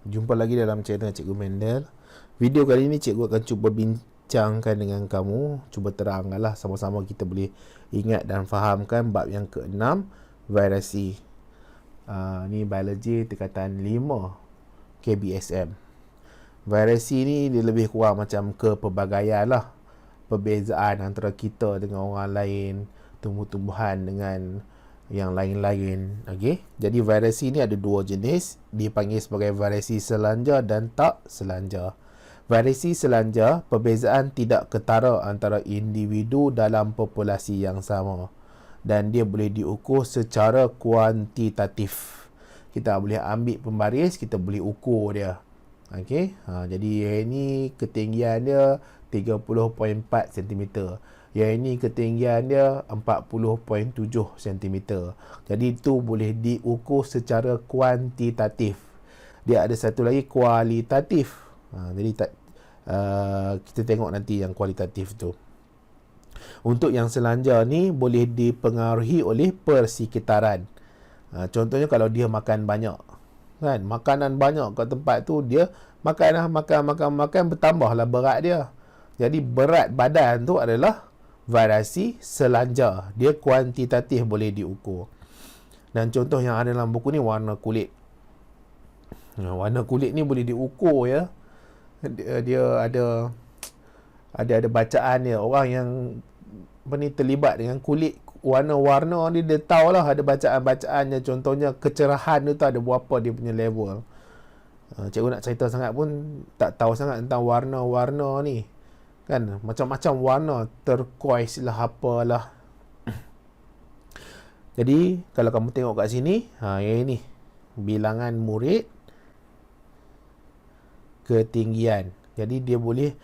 Jumpa lagi dalam channel Cikgu Mendel. Video kali ini cikgu akan cuba bincangkan dengan kamu, cuba terangkanlah sama-sama kita boleh ingat dan fahamkan bab yang ke-6, variasi. Ni biologi tingkatan 5 KBSM. Variasi ni dia lebih kurang macam kepelbagaian lah, perbezaan antara kita dengan orang lain, tumbuh-tumbuhan dengan yang lain-lain. Okey, jadi variasi ni ada dua jenis, dipanggil sebagai variasi selanjar dan tak selanjar. Variasi selanjar, perbezaan tidak ketara antara individu dalam populasi yang sama dan dia boleh diukur secara kuantitatif. Kita boleh ambil pembaris, kita boleh ukur dia. Okey, jadi ini ketinggian dia 30.4 cm. Yang ini ketinggian dia 40.7 cm. Jadi itu boleh diukur secara kuantitatif. Dia ada satu lagi kualitatif. Jadi kita tengok nanti yang kualitatif tu. Untuk yang selanjar ni boleh dipengaruhi oleh persekitaran. Contohnya kalau dia makan banyak, kan, makanan banyak kat tempat tu, dia makan bertambahlah berat dia. Jadi berat badan tu adalah variasi selanjar. Dia kuantitatif, boleh diukur. Dan contoh yang ada dalam buku ni warna kulit. Warna kulit ni boleh diukur ya. Dia ada bacaan dia. Orang yang terlibat dengan kulit warna-warna ni, dia tahulah ada bacaan-bacaannya. Contohnya kecerahan tu ada berapa dia punya level. Cikgu nak cerita sangat pun tak tahu sangat tentang warna-warna ni. Kan, macam-macam warna, turquoise lah, apalah. Jadi kalau kamu tengok kat sini, yang ini bilangan murid, ketinggian. Jadi dia boleh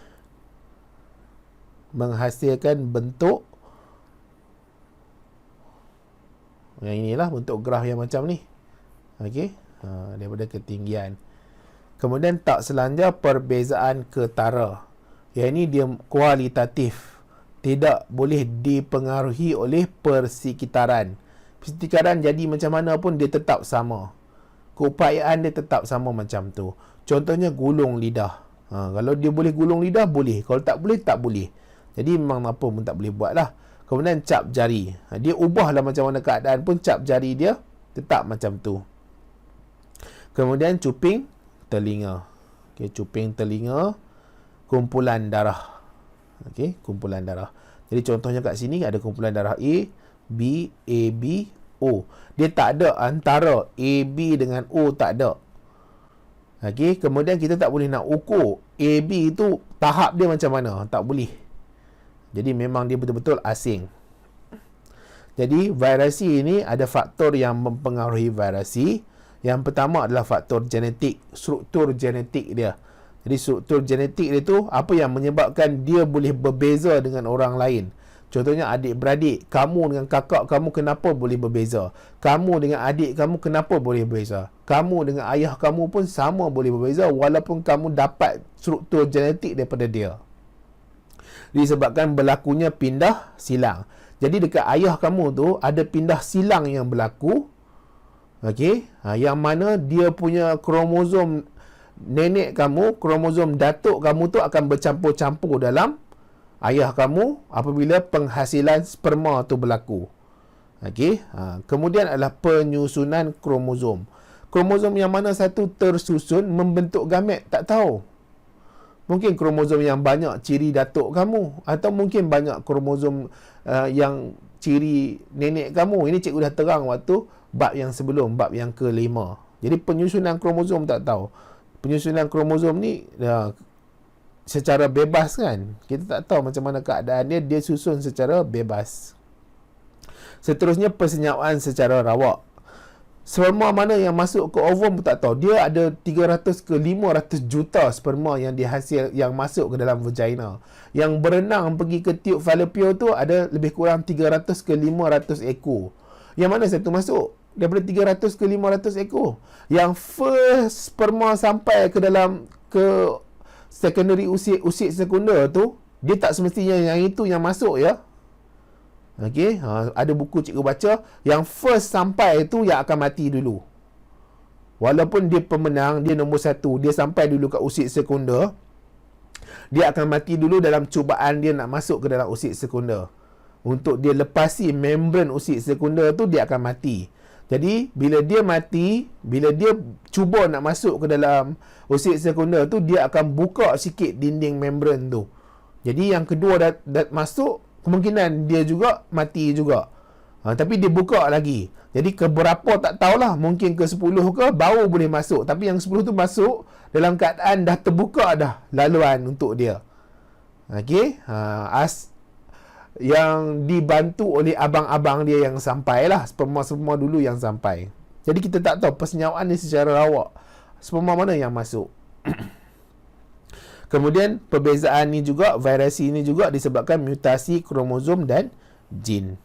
menghasilkan bentuk yang inilah, bentuk graf yang macam ni. Okey, daripada ketinggian. Kemudian tak selanjar, perbezaan ketara. Yang ini dia kualitatif, tidak boleh dipengaruhi oleh persekitaran. Persekitaran jadi macam mana pun dia tetap sama, keupayaan dia tetap sama macam tu. Contohnya gulung lidah. Kalau dia boleh gulung lidah, boleh. Kalau tak boleh, tak boleh. Jadi memang apa pun tak boleh buat lah. Kemudian cap jari, dia ubahlah macam mana keadaan pun, cap jari dia tetap macam tu. Kemudian cuping telinga. Okay, cuping telinga, kumpulan darah. Okey, kumpulan darah. Jadi contohnya kat sini ada kumpulan darah A, B, O. Dia tak ada antara A, B dengan O, tak ada. Okey, kemudian kita tak boleh nak ukur A, B tu tahap dia macam mana, tak boleh. Jadi memang dia betul-betul asing. Jadi variasi ini ada faktor yang mempengaruhi variasi. Yang pertama adalah faktor genetik, struktur genetik dia. Jadi struktur genetik dia tu, apa yang menyebabkan dia boleh berbeza dengan orang lain. Contohnya adik-beradik, kamu dengan kakak kamu kenapa boleh berbeza? Kamu dengan adik kamu kenapa boleh berbeza? Kamu dengan ayah kamu pun sama boleh berbeza, walaupun kamu dapat struktur genetik daripada dia. Disebabkan berlakunya pindah silang. Jadi dekat ayah kamu tu ada pindah silang yang berlaku. Okey, yang mana dia punya kromosom nenek kamu, kromosom datuk kamu tu akan bercampur-campur dalam ayah kamu apabila penghasilan sperma tu berlaku. Okey, kemudian adalah penyusunan kromosom. Kromosom yang mana satu tersusun membentuk gamet, tak tahu. Mungkin kromosom yang banyak ciri datuk kamu, atau mungkin banyak kromosom yang ciri nenek kamu. Ini cikgu dah terang waktu bab yang sebelum, bab yang ke-5. Jadi penyusunan kromosom tak tahu. Penyusunan kromosom ni secara bebas kan, kita tak tahu macam mana keadaan dia, dia susun secara bebas. Seterusnya persenyawaan secara rawak. Sperma mana yang masuk ke ovum pun tak tahu. Dia ada 300 ke 500 juta sperma yang dihasil, yang masuk ke dalam vagina. Yang berenang pergi ke tiub fallopian tu ada lebih kurang 300 ke 500 ekor. Yang mana satu masuk? Daripada 300 ke 500 ekor. Yang first sperma sampai ke dalam ke secondary usit sekunder tu, dia tak semestinya yang itu yang masuk ya. Okey, ada buku cikgu baca, yang first sampai tu yang akan mati dulu. Walaupun dia pemenang, dia nombor 1, dia sampai dulu kat usit sekunder, dia akan mati dulu dalam cubaan dia nak masuk ke dalam usit sekunder. Untuk dia lepasi membran usit sekunder tu, dia akan mati. Jadi bila dia mati, bila dia cuba nak masuk ke dalam usit sekunder tu, dia akan buka sikit dinding membran tu. Jadi yang kedua dah masuk, kemungkinan dia juga mati juga. Tapi dia buka lagi. Jadi ke berapa tak tahulah, mungkin ke 10 ke baru boleh masuk. Tapi yang 10 tu masuk dalam keadaan dah terbuka dah laluan untuk dia. Okey, yang dibantu oleh abang-abang dia yang sampai lah, sperma dulu yang sampai. Jadi kita tak tahu persenyawaan ni secara rawak, sperma mana yang masuk. Kemudian perbezaan ni juga, variasi ni juga disebabkan mutasi kromosom dan jin.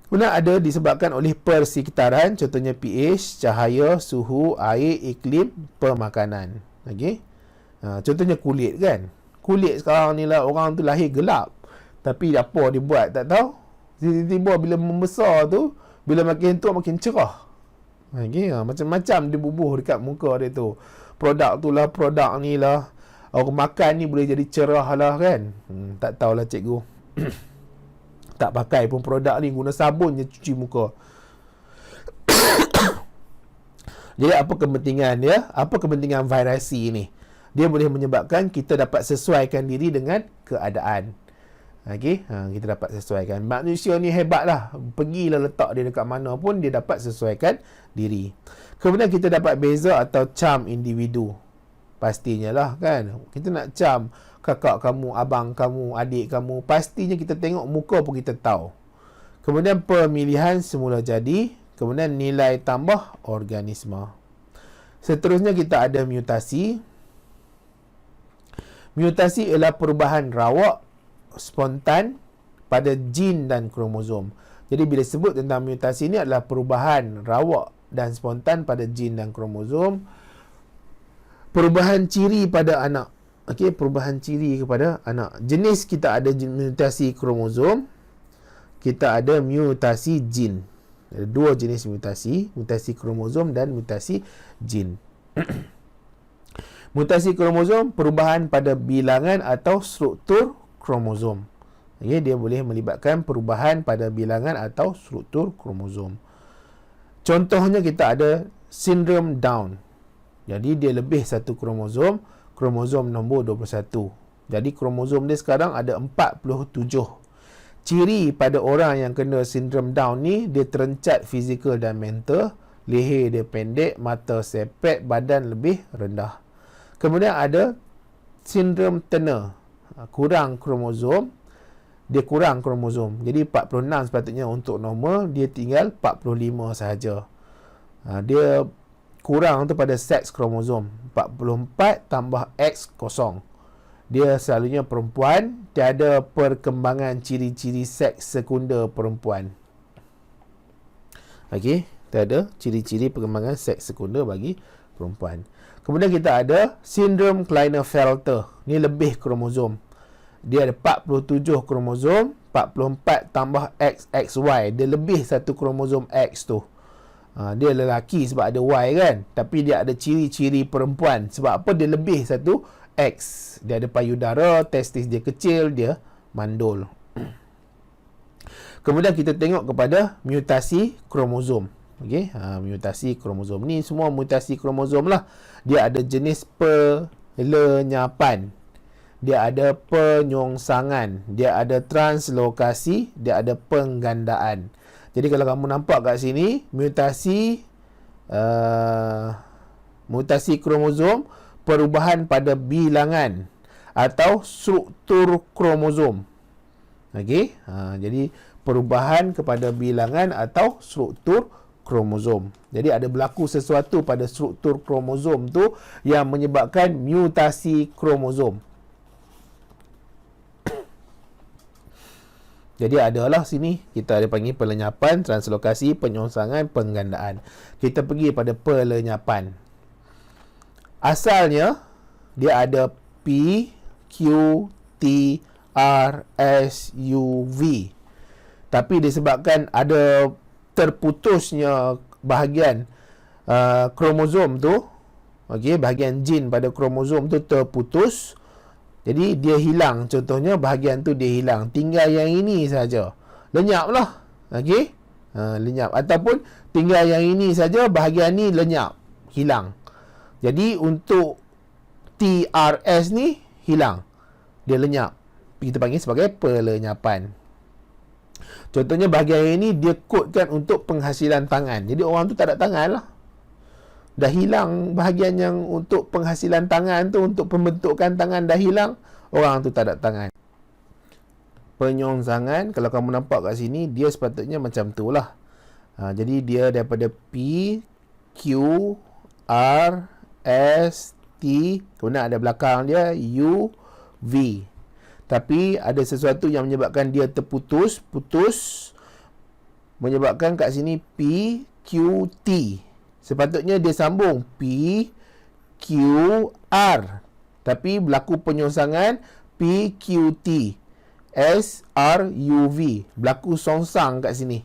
Kemudian ada disebabkan oleh persekitaran, contohnya pH, cahaya, suhu, air, iklim, pemakanan. Okey. Contohnya kulit kan. Kulit sekarang ni lah, orang tu lahir gelap. Tapi apa dia buat tak tahu. Tiba-tiba bila membesar tu, bila makin tua makin cerah. Okey, macam-macam dia bubuh dekat muka dia tu. Produk tu lah, produk ni lah. Orang makan ni boleh jadi cerah lah kan. Tak tahulah cikgu. Tak pakai pun produk ni, guna sabun je cuci muka. Jadi apa kepentingan dia? Apa kepentingan variasi ni? Dia boleh menyebabkan kita dapat sesuaikan diri dengan keadaan. Okey, kita dapat sesuaikan. Manusia ni hebat lah. Pergilah letak dia dekat mana pun, dia dapat sesuaikan diri. Kemudian kita dapat beza atau cam individu. Pastinya lah kan. Kita nak cam kakak kamu, abang kamu, adik kamu, pastinya kita tengok muka pun kita tahu. Kemudian pemilihan semula jadi, kemudian nilai tambah organisma. Seterusnya kita ada mutasi. Mutasi ialah perubahan rawak spontan pada jin dan kromosom. Jadi bila sebut tentang mutasi ni adalah perubahan rawak dan spontan pada jin dan kromosom. Perubahan ciri pada anak. Okey, perubahan ciri kepada anak. Jenis kita ada mutasi kromosom, kita ada mutasi jin. Ada dua jenis mutasi, mutasi kromosom dan mutasi jin. Mutasi kromosom, perubahan pada bilangan atau struktur kromosom. Okey, dia boleh melibatkan perubahan pada bilangan atau struktur kromosom. Contohnya kita ada sindrom Down. Jadi dia lebih satu kromosom, kromosom nombor 21. Jadi kromosom dia sekarang ada 47. Ciri pada orang yang kena sindrom Down ni, dia terencat fizikal dan mental, leher dia pendek, mata sepet, badan lebih rendah. Kemudian ada sindrom Turner, kurang kromosom, dia kurang kromosom. Jadi 46 sepatutnya untuk normal, dia tinggal 45 sahaja. Dia kurang tu pada seks kromosom, 44 tambah X kosong. Dia selalunya perempuan, tiada perkembangan ciri-ciri seks sekunder perempuan. Okey, tiada ciri-ciri perkembangan seks sekunder bagi perempuan. Kemudian kita ada sindrom Klinefelter. Ni lebih kromosom. Dia ada 47 kromosom, 44 tambah XXY. Dia lebih satu kromosom X tu. Dia lelaki sebab ada Y kan, tapi dia ada ciri-ciri perempuan. Sebab apa? Dia lebih satu X. Dia ada payudara, testis dia kecil, dia mandul. Kemudian kita tengok kepada mutasi kromosom. Okey, mutasi kromosom ni semua mutasi kromosom lah. Dia ada jenis pelenyapan, dia ada penyongsangan, dia ada translokasi, dia ada penggandaan. Jadi kalau kamu nampak kat sini, mutasi kromosom, perubahan pada bilangan atau struktur kromosom. Okey, jadi perubahan kepada bilangan atau struktur kromosom. Jadi ada berlaku sesuatu pada struktur kromosom tu yang menyebabkan mutasi kromosom. Jadi adalah sini kita ada panggil pelenyapan, translokasi, penyongsangan, penggandaan. Kita pergi pada pelenyapan. Asalnya dia ada P, Q, T, R, S, U, V. Tapi disebabkan ada terputusnya bahagian kromosom tu, okey, bahagian jin pada kromosom tu terputus. Jadi dia hilang, contohnya bahagian tu dia hilang, tinggal yang ini saja. Lenyaplah. Okey? Lenyap, ataupun tinggal yang ini saja, bahagian ni lenyap, hilang. Jadi untuk TRS ni hilang. Dia lenyap. Kita panggil sebagai pelenyapan. Contohnya bahagian ini dia kodkan untuk penghasilan tangan. Jadi orang tu tak ada tangan lah. Dah hilang bahagian yang untuk penghasilan tangan tu, untuk pembentukan tangan dah hilang, orang tu tak ada tangan. Penyongsangan, kalau kamu nampak kat sini, dia sepatutnya macam tu lah. Jadi dia daripada P, Q, R, S, T, kemudian ada belakang dia U, V. Tapi ada sesuatu yang menyebabkan dia terputus, menyebabkan kat sini P, Q, T. Sepatutnya dia sambung P, Q, R. Tapi berlaku penyongsangan P, Q, T. S, R, U, V. Berlaku songsang kat sini.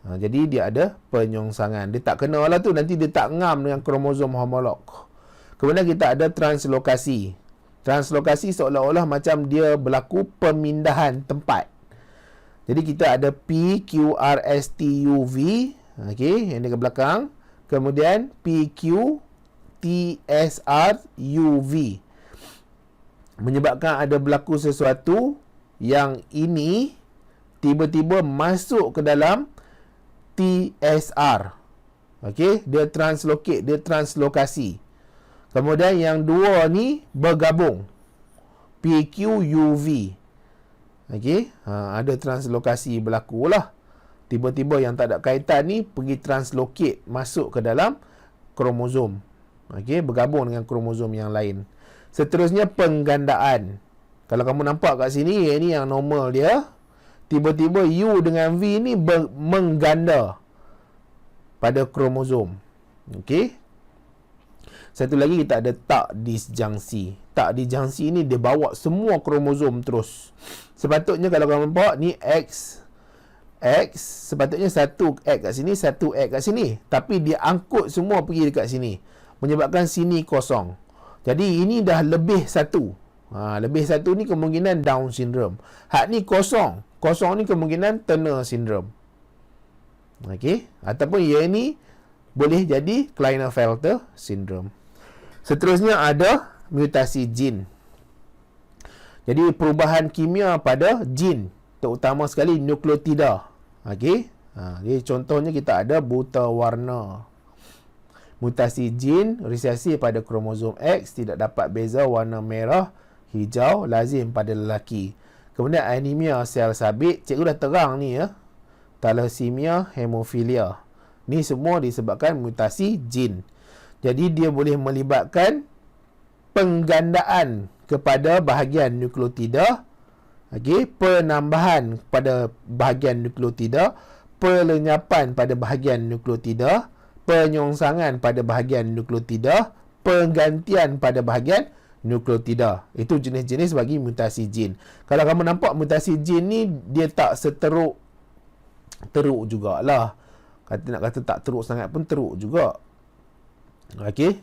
Jadi dia ada penyongsangan. Dia tak kena lah tu. Nanti dia tak ngam dengan kromosom homolog. Kemudian kita ada translokasi. Translokasi seolah-olah macam dia berlaku pemindahan tempat. Jadi kita ada P, Q, R, S, T, U, V. Okey, yang di belakang. Kemudian P, Q, T, S, R, U, V. Menyebabkan ada berlaku sesuatu yang ini tiba-tiba masuk ke dalam TSR. Okey, dia translocate, dia translokasi. Kemudian yang dua ni bergabung. PQ, UV. Okey, ada translokasi berlaku lah. Tiba-tiba yang tak ada kaitan ni pergi translocate, masuk ke dalam kromosom. Okey, bergabung dengan kromosom yang lain. Seterusnya penggandaan. Kalau kamu nampak kat sini, ini yang normal dia. Tiba-tiba U dengan V ni mengganda pada kromosom. Okey. Satu lagi kita ada tak disjungsi. Tak disjungsi ni dia bawa semua kromosom terus. Sepatutnya kalau kamu nampak ni X, sepatutnya satu X kat sini, satu X kat sini. Tapi dia angkut semua pergi dekat sini. Menyebabkan sini kosong. Jadi ini dah lebih satu. Lebih satu ni kemungkinan Down syndrome. Hak ni kosong. Kosong ni kemungkinan Turner syndrome. Okey. Ataupun yang ni boleh jadi Klinefelter syndrome. Seterusnya ada mutasi jin. Jadi perubahan kimia pada jin, terutama sekali nukleotida. Okey. Jadi contohnya kita ada buta warna. Mutasi jin, resesi pada kromosom X, tidak dapat beza warna merah, hijau, lazim pada lelaki. Kemudian anemia sel sabit, cikgu dah terang ni ya. Thalassemia, hemofilia. Ni semua disebabkan mutasi jin. Jadi dia boleh melibatkan penggandaan kepada bahagian nukleotida, okey, penambahan pada bahagian nukleotida, pelenyapan pada bahagian nukleotida, penyongsangan pada bahagian nukleotida, penggantian pada bahagian nukleotida. Itu jenis-jenis bagi mutasi jin. Kalau kamu nampak mutasi jin ni, dia tak seteruk, teruk jugalah. Nak kata tak teruk sangat pun teruk juga. Okey.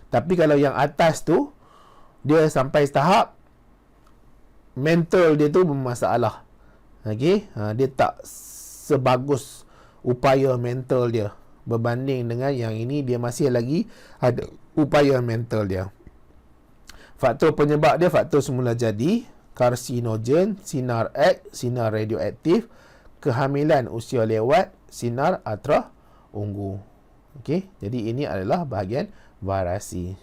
Tapi kalau yang atas tu, dia sampai tahap mental dia tu bermasalah. Okey. Dia tak sebagus upaya mental dia. Berbanding dengan yang ini, dia masih lagi ada upaya mental dia. Faktor penyebab dia, faktor semula jadi, karsinogen, sinar X, sinar radioaktif, kehamilan usia lewat, sinar ultra ungu. Okey, jadi ini adalah bahagian variasi.